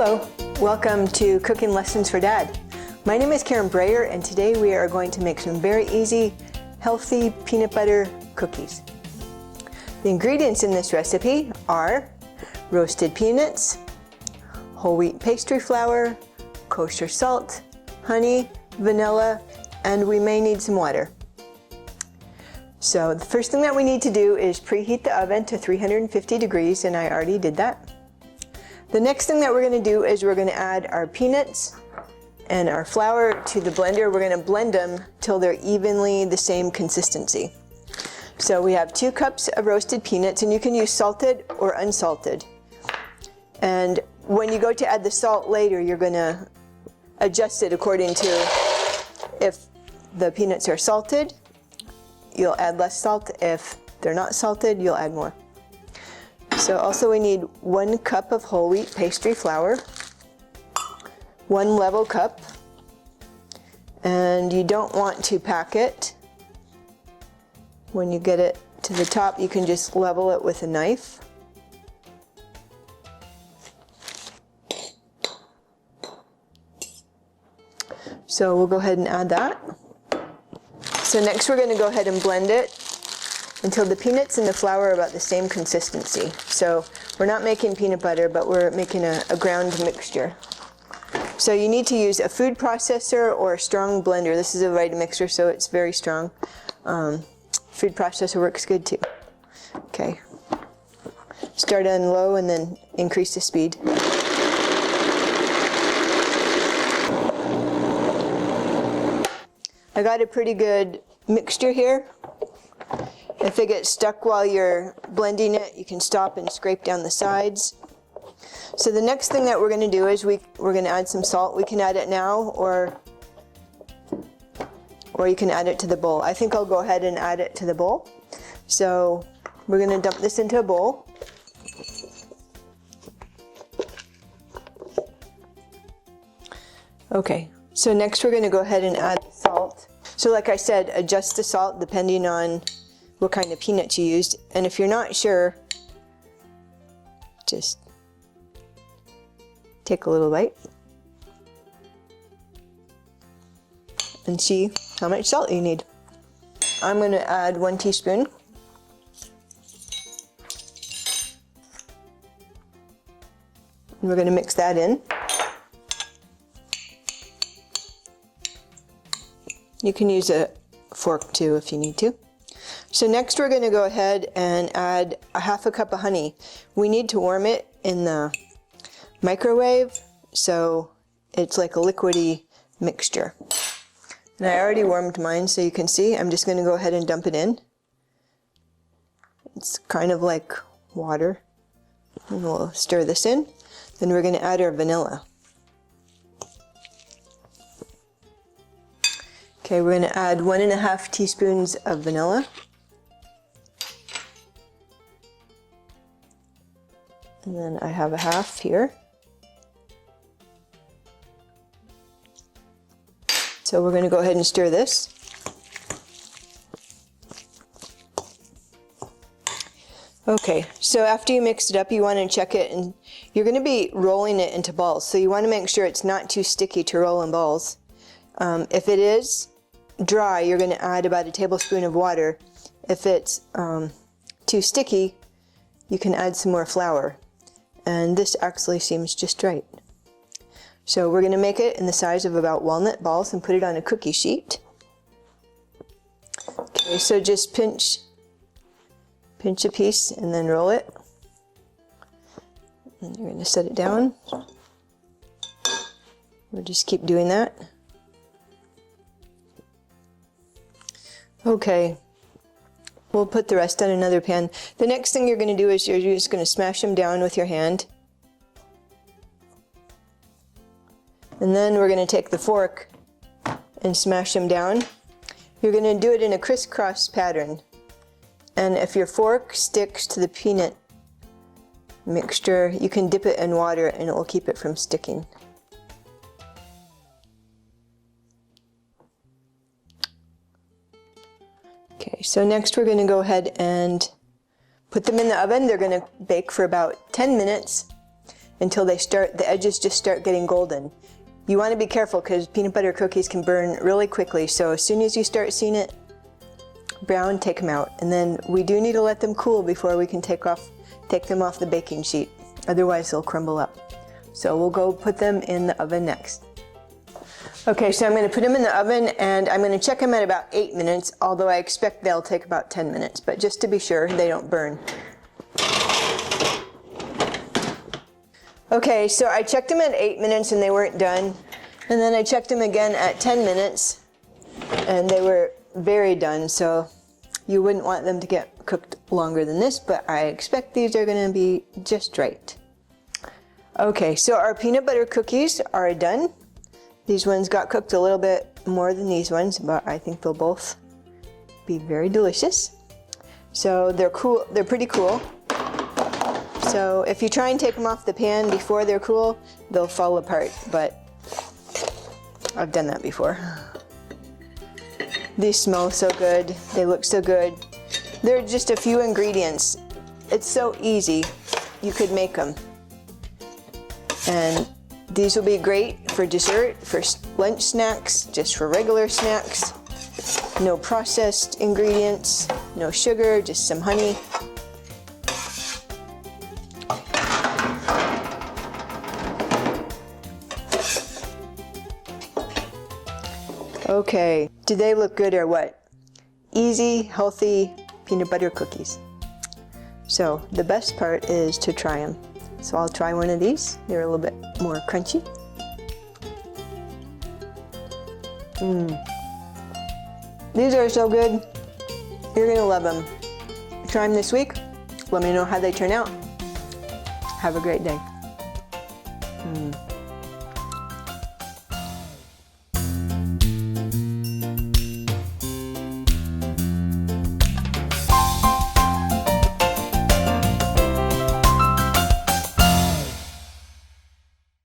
Hello, welcome to Cooking Lessons for Dad. My name is Karen Breyer and today we are going to make some very easy, healthy peanut butter cookies. The ingredients in this recipe are roasted peanuts, whole wheat pastry flour, kosher salt, honey, vanilla, and we may need some water. So the first thing that we need to do is preheat the oven to 350 degrees, and I already did that. The next thing that we're going to do is we're going to add our peanuts and our flour to the blender. We're going to blend them till they're evenly the same consistency. So we have 2 cups of roasted peanuts, and you can use salted or unsalted. And when you go to add the salt later, you're going to adjust it according to if the peanuts are salted, you'll add less salt. If they're not salted, you'll add more. So also we need 1 cup of whole wheat pastry flour, 1 level cup, and you don't want to pack it. When you get it to the top, you can just level it with a knife. So we'll go ahead and add that. So next we're going to go ahead and blend it until the peanuts and the flour are about the same consistency. So we're not making peanut butter, but we're making a ground mixture. So you need to use a food processor or a strong blender. This is a Vitamixer, so it's very strong. Food processor works good too. Okay. Start on low and then increase the speed. I got a pretty good mixture here. If it gets stuck while you're blending it, you can stop and scrape down the sides. So the next thing that we're going to do is we're going to add some salt. We can add it now or you can add it to the bowl. I think I'll go ahead and add it to the bowl. So we're going to dump this into a bowl. Okay, so next we're going to go ahead and add the salt. So like I said, adjust the salt depending on what kind of peanuts you used. And if you're not sure, just take a little bite and see how much salt you need. I'm going to add 1 teaspoon. And we're going to mix that in. You can use a fork too if you need to. So next we're going to go ahead and add a 1/2 cup of honey. We need to warm it in the microwave so it's like a liquidy mixture. And I already warmed mine so you can see. I'm just going to go ahead and dump it in. It's kind of like water. And we'll stir this in. Then we're going to add our vanilla. Okay, we're going to add 1½ teaspoons of vanilla. And then I have a 1/2 here. So we're going to go ahead and stir this. Okay, so after you mix it up, you want to check it, and you're going to be rolling it into balls. So you want to make sure it's not too sticky to roll in balls. If it is dry, you're going to add about a tablespoon of water. If it's too sticky, you can add some more flour. And this actually seems just right. So we're going to make it in the size of about walnut balls and put it on a cookie sheet. Okay, so just pinch a piece and then roll it. And you're going to set it down. We'll just keep doing that. Okay, we'll put the rest on another pan. The next thing you're going to do is you're just going to smash them down with your hand. And then we're going to take the fork and smash them down. You're going to do it in a crisscross pattern. And if your fork sticks to the peanut mixture, you can dip it in water and it will keep it from sticking. Okay, so next we're going to go ahead and put them in the oven. They're going to bake for about 10 minutes. until the edges just start getting golden. You want to be careful because peanut butter cookies can burn really quickly, so as soon as you start seeing it brown, take them out. And then we do need to let them cool before we can take them off the baking sheet. Otherwise they'll crumble up. So we'll go put them in the oven next. Okay, so I'm going to put them in the oven and I'm going to check them at about 8 minutes, although I expect they'll take about 10 minutes, but just to be sure they don't burn. Okay, so I checked them at 8 minutes and they weren't done. And then I checked them again at 10 minutes and they were very done, so you wouldn't want them to get cooked longer than this, but I expect these are going to be just right. Okay, so our peanut butter cookies are done. These ones got cooked a little bit more than these ones, but I think they'll both be very delicious. So they're cool, they're pretty cool. So if you try and take them off the pan before they're cool, they'll fall apart, but I've done that before. These smell so good, they look so good. They're just a few ingredients. It's so easy, you could make them. And these will be great for dessert, for lunch snacks, just for regular snacks. No processed ingredients, no sugar, just some honey. Okay, do they look good or what? Easy, healthy peanut butter cookies. So the best part is to try them. So I'll try one of these. They're a little bit more crunchy. These are so good. You're gonna love them. Try them this week. Let me know how they turn out. Have a great day.